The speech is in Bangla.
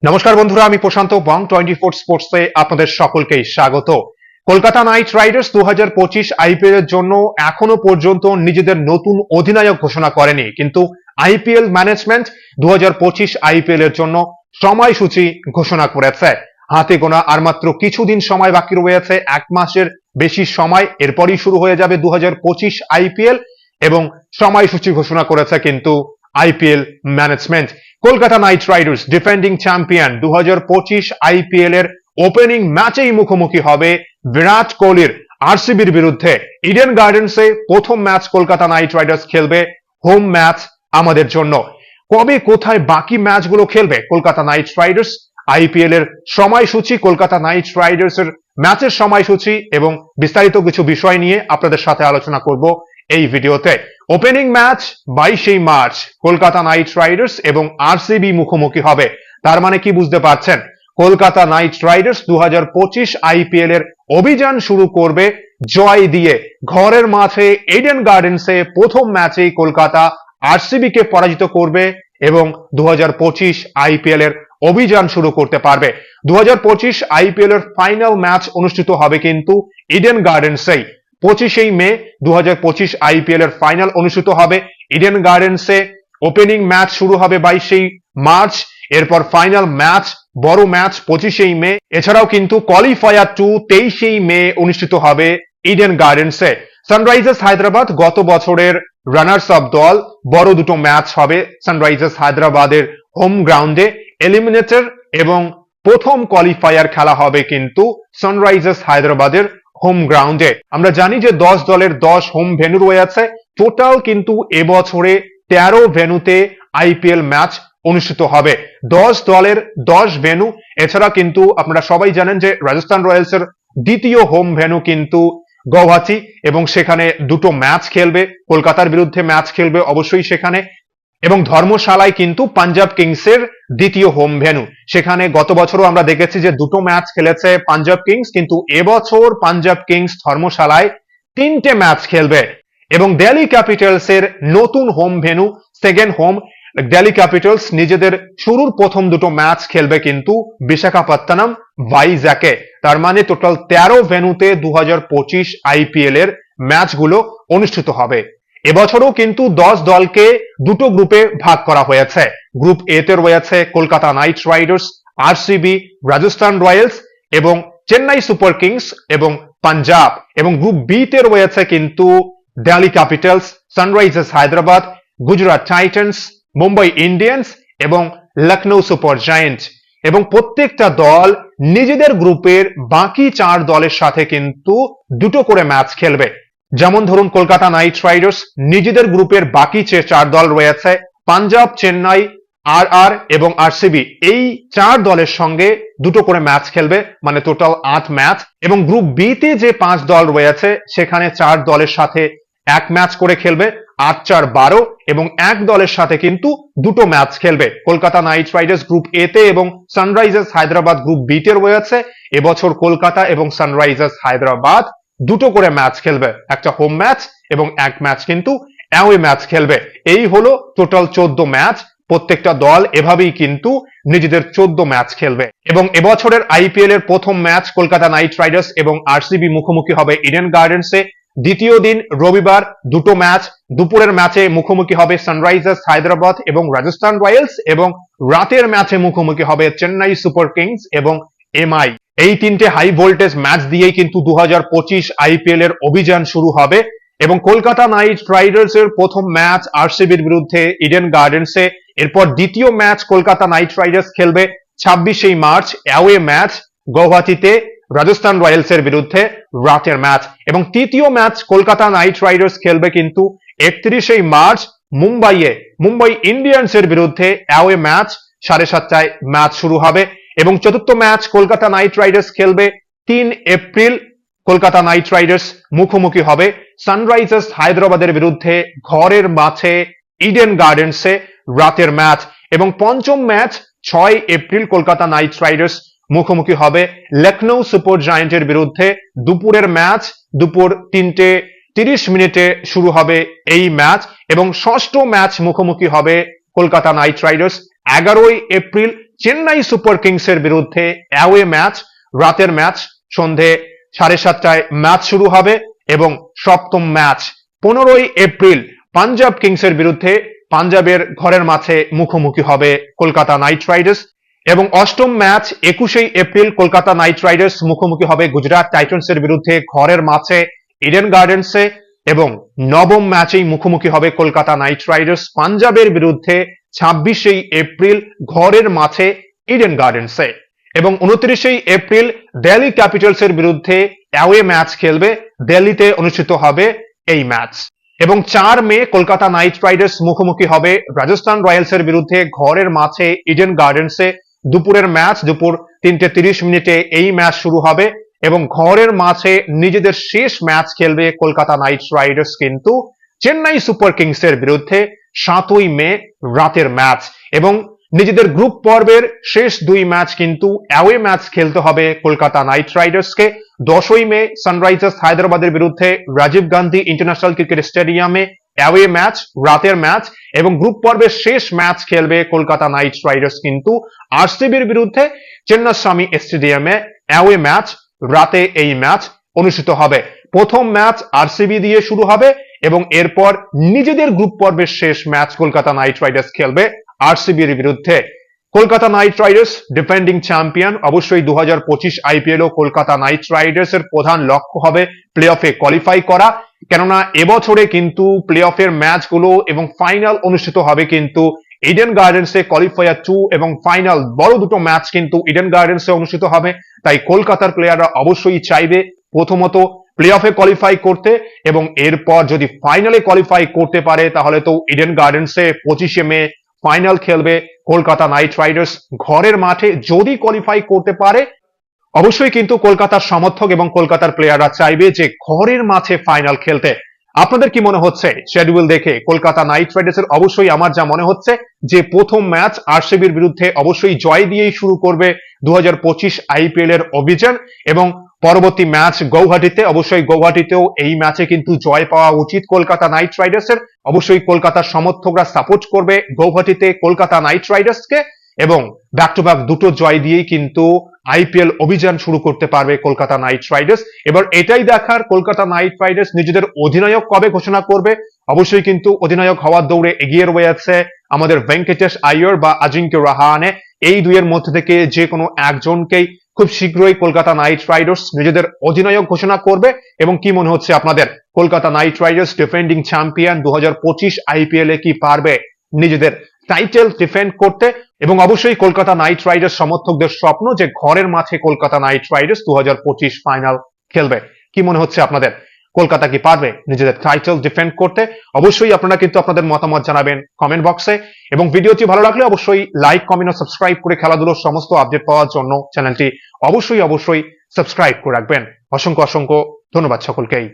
নমস্কার বন্ধুরা, আমি প্রশান্ত বং 24 স্পোর্টসে আপনাদের সকলকেই স্বাগত। কলকাতা নাইট রাইডার্স 2025 আইপিএল এর জন্য এখনো পর্যন্ত নিজেদের নতুন অধিনায়ক ঘোষণা করেনি, কিন্তু আইপিএল ম্যানেজমেন্ট 2025 আইপিএল এর জন্য সময়সূচি ঘোষণা করেছে। হাতে গোনা আর মাত্র কিছুদিন সময় বাকি রয়েছে, এক মাসের বেশি সময়, এরপরই শুরু হয়ে যাবে 2025 আইপিএল এবং সময়সূচি ঘোষণা করেছে কিন্তু IPL management. Kolkata Knight Riders defending champion 2025 IPL এর ওপেনিং ম্যাচেই মুখোমুখি হবে বিরাট কোহলির আরসিবির বিরুদ্ধে। ইডেন গার্ডেন্সে প্রথম ম্যাচ কলকাতা নাইট রাইডার্স খেলবে, হোম ম্যাচ আমাদের জন্য। কবে কোথায় বাকি ম্যাচগুলো খেলবে কলকাতা নাইট রাইডার্স, আইপিএল এর সময়সূচি, কলকাতা নাইট রাইডার্স এর ম্যাচের সময়সূচি এবং বিস্তারিত কিছু বিষয় নিয়ে আপনাদের সাথে আলোচনা করব এই ভিডিওতে। Opening match 22 March Kolkata Knight Riders এবং আরসিবি মুখোমুখি হবে। তার মানে কি বুঝতে পারছেন? কলকাতা নাইট রাইডার্স 2025 আইপিএল এর অভিযান শুরু করবে জয় দিয়ে। ঘরের মাঠে ইডেন গার্ডেন্সে প্রথম ম্যাচেই কলকাতা আরসিবি কে পরাজিত করবে এবং 2025 আইপিএল এর অভিযান শুরু করতে পারবে। 2025 আইপিএল এর ফাইনাল ম্যাচ অনুষ্ঠিত হবে কিন্তু ইডেন গার্ডেন্সেই। 25 মে 2025 আইপিএল এর ফাইনাল অনুষ্ঠিত হবে ইডেন গার্ডেন্সে। ওপেনিং ম্যাচ শুরু হবে 22 মার্চ, এরপর ফাইনাল ম্যাচ, বড় ম্যাচ 25 মে। এছাড়াও কিন্তু কোয়ালিফায়ার 2 23 মে অনুষ্ঠিত হবে ইডেন গার্ডেন্সে। সানরাইজার্স হায়দ্রাবাদ গত বছরের রানার্স আপ দল, বড় দুটো ম্যাচ হবে সানরাইজার্স হায়দ্রাবাদের হোম গ্রাউন্ডে। এলিমিনেটর এবং প্রথম কোয়ালিফায়ার খেলা হবে কিন্তু সানরাইজার্স হায়দ্রাবাদের হোম গ্রাউন্ডে। আমরা জানি যে 10 দলের 10 হোম ভেন্যু রয়েছে। টোটাল কিন্তু এবছরে 13 ভেন্যুতে আইপিএল ম্যাচ অনুষ্ঠিত হবে, 10 দলের 10 ভেন্যু। এছাড়া কিন্তু আপনারা সবাই জানেন যে রাজস্থান রয়্যালস এর দ্বিতীয় হোম ভেন্যু কিন্তু গৌহাটি এবং সেখানে দুটো ম্যাচ খেলবে, কলকাতার বিরুদ্ধে ম্যাচ খেলবে অবশ্যই সেখানে। এবং ধর্মশালায় কিন্তু পাঞ্জাব কিংসের দ্বিতীয় হোম ভেন্যু, সেখানে গত বছরও আমরা দেখেছি যে দুটো ম্যাচ খেলেছে পাঞ্জাব কিংস, কিন্তু এবছর পাঞ্জাব কিংস ধর্মশালায় 3টে ম্যাচ খেলবে। এবং দিল্লি ক্যাপিটালস এর নতুন home venue, second home, Delhi Capitals নিজেদের শুরুর প্রথম দুটো ম্যাচ খেলবে কিন্তু বিশাখাপত্তনম ভাইজ্যাকে। তার মানে টোটাল 13 ভেন্যুতে 2025 আইপিএল এর ম্যাচগুলো অনুষ্ঠিত হবে। এবছরও কিন্তু 10 দলকে দুটো গ্রুপে ভাগ করা হয়েছে। গ্রুপ এ তে রয়েছে Kolkata Knight Riders, RCB, Rajasthan Royals এবং চেন্নাই সুপার কিংস এবং পাঞ্জাব। এবং গ্রুপ বি তে রয়েছে কিন্তু Delhi Capitals, Sunrisers Hyderabad, Gujarat Titans, Mumbai Indians এবং লখনৌ সুপার জায়ান্টস। এবং প্রত্যেকটা দল নিজেদের গ্রুপের বাকি 4 দলের সাথে কিন্তু দুটো করে ম্যাচ খেলবে। যেমন ধরুন কলকাতা নাইট রাইডার্স নিজেদের গ্রুপের বাকি যে 4 দল রয়েছে, পাঞ্জাব, চেন্নাই, আর এবং আরসিবি, এই 4 দলের সঙ্গে দুটো করে ম্যাচ খেলবে, মানে টোটাল 8 ম্যাচ। এবং গ্রুপ বি তে যে 5 দল রয়েছে সেখানে 4 দলের সাথে এক ম্যাচ করে খেলবে, 8-4-12, এবং এক দলের সাথে কিন্তু দুটো ম্যাচ খেলবে। কলকাতা নাইট রাইডার্স গ্রুপ এ তে এবং সানরাইজার্স হায়দ্রাবাদ গ্রুপ বি তে রয়েছে। এবছর কলকাতা এবং সানরাইজার্স হায়দ্রাবাদ দুটো করে ম্যাচ খেলবে, একটা হোম ম্যাচ এবং এক ম্যাচ কিন্তু অ্যাওয়ে ম্যাচ খেলবে। এই হলো টোটাল 14 ম্যাচ। প্রত্যেকটা দল এভাবেই কিন্তু নিজেদের 14 ম্যাচ খেলবে। এবং এবছরের আইপিএল এর প্রথম ম্যাচ কলকাতা নাইট রাইডার্স এবং আরসিবি মুখোমুখি হবে ইডেন গার্ডেন্সে। দ্বিতীয় দিন রবিবার দুটো ম্যাচ, দুপুরের ম্যাচে মুখোমুখি হবে সানরাইজার্স হায়দ্রাবাদ এবং রাজস্থান রয়্যালস, এবং রাতের ম্যাচে মুখোমুখি হবে চেন্নাই সুপার কিংস এবং এমআই। এই 3টে হাই ভোল্টেজ ম্যাচ দিয়েই কিন্তু 2025 আইপিএল এর অভিযান শুরু হবে। এবং কলকাতা নাইট রাইডার্স এর প্রথম ম্যাচ আরসিবির বিরুদ্ধে ইডেন গার্ডেন্সে। এরপর দ্বিতীয় ম্যাচ কলকাতা নাইট রাইডার্স খেলবে 26 মার্চ অ্যাওয়ে ম্যাচ গৌহাটিতে রাজস্থান রয়্যালস এর বিরুদ্ধে, রাতের ম্যাচ। এবং তৃতীয় ম্যাচ কলকাতা নাইট রাইডার্স খেলবে কিন্তু 31 মার্চ মুম্বাইয়ে, মুম্বাই ইন্ডিয়ান্স এর বিরুদ্ধে অ্যাওয়ে ম্যাচ, 7:30টায় ম্যাচ শুরু হবে। এবং চতুর্থ ম্যাচ কলকাতা নাইট রাইডার্স খেলবে 3 এপ্রিল, কলকাতা নাইট রাইডার্স মুখোমুখি হবে সানরাইজার্স হায়দ্রাবাদের বিরুদ্ধে ঘরের মাঠে ইডেন গার্ডেন্সে, রাতের ম্যাচ। এবং পঞ্চম match 6 April Kolkata Knight Riders মুখোমুখি হবে লখনৌ সুপার জায়ান্টের বিরুদ্ধে, দুপুরের ম্যাচ, দুপুর 3:30 শুরু হবে এই ম্যাচ। এবং ষষ্ঠ ম্যাচ মুখোমুখি হবে Kolkata Knight Riders 11 April Chennai Super কিংসের বিরুদ্ধে অ্যাওয়ে ম্যাচ, রাতের ম্যাচ, সন্ধে 7:30টায় ম্যাচ শুরু হবে এবং সপ্তম ম্যাচ 15ই এপ্রিল পাঞ্জাব কিংসের বিরুদ্ধে পাঞ্জাবের ঘরের মাঠে মুখোমুখি হবে কলকাতা নাইট রাইডার্স এবং অষ্টম ম্যাচ 21শে এপ্রিল কলকাতা নাইট রাইডার্স মুখোমুখি হবে গুজরাট টাইটান্সের বিরুদ্ধে ঘরের মাঠে ইডেন গার্ডেন্সে এবং নবম ম্যাচেই মুখোমুখি হবে কলকাতা নাইট রাইডার্স পাঞ্জাবের বিরুদ্ধে 26শে এপ্রিল ঘরের মাঠে ইডেন গার্ডেন্সে এবং 29শে এপ্রিল দিল্লি ক্যাপিটালসের বিরুদ্ধে অ্যাওয়ে ম্যাচ খেলবে, দিল্লিতে অনুষ্ঠিত হবে এই ম্যাচ এবং 4 মে কলকাতা নাইট রাইডার্স মুখোমুখি হবে রাজস্থান রয়্যালসের বিরুদ্ধে ঘরের মাঠে ইডেন গার্ডেন্সে। দুপুরের ম্যাচ দুপুর 3:30 এই ম্যাচ শুরু হবে এবং ঘরের মাঠে নিজেদের শেষ ম্যাচ খেলবে কলকাতা নাইট রাইডার্স কিন্তু চেন্নাই সুপার কিংসের বিরুদ্ধে 7ই মে রাতের ম্যাচ এবং নিজেদের গ্রুপ পর্বের শেষ 2 ম্যাচ কিন্তু অ্যাওয়ে ম্যাচ খেলতে হবে কলকাতা নাইট রাইডার্সকে। 10ই মে সানরাইজার্স হায়দ্রাবাদের বিরুদ্ধে রাজীব গান্ধী ইন্টারন্যাশনাল ক্রিকেট স্টেডিয়ামে অ্যাওয়ে ম্যাচ, রাতের ম্যাচ এবং গ্রুপ পর্বের শেষ ম্যাচ খেলবে কলকাতা নাইট রাইডার্স কিন্তু আরসিবির বিরুদ্ধে চেন্নাস্বামী স্টেডিয়ামে অ্যাওয়ে ম্যাচ, রাতে এই ম্যাচ অনুষ্ঠিত হবে। প্রথম ম্যাচ আরসিবি দিয়ে শুরু হবে এবং এরপর নিজেদের গ্রুপ পর্বের শেষ ম্যাচ কলকাতা নাইট রাইডার্স খেলবে আরসিবির বিরুদ্ধে। Kolkata Knight Riders defending champion, অবশ্যই 2025 আইপিএল ও কলকাতা নাইট রাইডার্স এর প্রধান লক্ষ্য হবে প্লে অফে কোয়ালিফাই করা, কেননা এবছরে কিন্তু প্লে অফের ম্যাচগুলো এবং ফাইনাল অনুষ্ঠিত হবে কিন্তু ইডেন গার্ডেন্সে। কোয়ালিফায়ার 2 এবং ফাইনাল বড় দুটো ম্যাচ কিন্তু ইডেন গার্ডেন্সে অনুষ্ঠিত হবে, তাই কলকাতার প্লেয়াররা অবশ্যই চাইবে প্রথমত প্লে অফে কোয়ালিফাই করতে এবং এরপর যদি ফাইনালে কোয়ালিফাই করতে পারে তাহলে তো ইডেন গার্ডেন্সে 25শে মে ফাইনাল খেলবে কলকাতা নাইট রাইডার্স ঘরের মাঠে। যদি কোয়ালিফাই করতে পারে অবশ্যই কিন্তু কলকাতার সমর্থক এবং কলকাতার প্লেয়াররা চাইবে যে ঘরের মাঠে ফাইনাল খেলতে। আপনাদের কি মনে হচ্ছে শিডিউল দেখে কলকাতা নাইট রাইডার্সের? অবশ্যই আমার যা মনে হচ্ছে যে প্রথম ম্যাচ আরসিবির বিরুদ্ধে অবশ্যই জয় দিয়েই শুরু করবে 2025 আইপিএল এর অভিযান এবং পরবর্তী ম্যাচ গৌহাটিতে, অবশ্যই গৌহাটিতেও এই ম্যাচে কিন্তু জয় পাওয়া উচিত কলকাতা নাইট রাইডার্সের। অবশ্যই কলকাতার সমর্থকরা সাপোর্ট করবে গৌহাটিতে কলকাতা নাইট রাইডার্সকে এবং ব্যাক টু ব্যাক দুটো জয় দিয়েই কিন্তু আইপিএল অভিযান শুরু করতে পারবে কলকাতা নাইট রাইডার্স। এবার এটাই দেখার কলকাতা নাইট রাইডার্স নিজেদের অধিনায়ক কবে ঘোষণা করবে। অবশ্যই কিন্তু অধিনায়ক হওয়ার দৌড়ে এগিয়ে রয়েছে আমাদের ভেঙ্কটেশ আয়ার বা আজিঙ্ক্য রাহানে। এই দুইয়ের মধ্যে থেকে যে কোনো একজনকেই খুব শীঘ্রই কলকাতা নাইট রাইডার্স নিজেদের অধিনায়ক ঘোষণা করবে। এবং কি মনে হচ্ছে আপনাদের, Kolkata Knight Riders defending champion 2025 IPL এ কি পারবে নিজেদের টাইটেল ডিফেন্ড করতে? এবং অবশ্যই কলকাতা নাইট রাইডার্স সমর্থকদের স্বপ্ন যে ঘরের মাঠে কলকাতা নাইট রাইডার্স 2025 ফাইনাল খেলবে। কি মনে হচ্ছে আপনাদের, কলকাতা কি পারবে নিজেদের টাইটেল ডিফেন্ড করতে? অবশ্যই আপনারা কিন্তু আপনাদের মতামত জানাবেন কমেন্ট বক্সে এবং ভিডিওটি ভালো লাগলে অবশ্যই লাইক, কমেন্ট ও সাবস্ক্রাইব করে খেলাধুলোর সমস্ত আপডেট পাওয়ার জন্য চ্যানেলটি অবশ্যই সাবস্ক্রাইব করে রাখবেন। অসংখ্য ধন্যবাদ সকলকেই।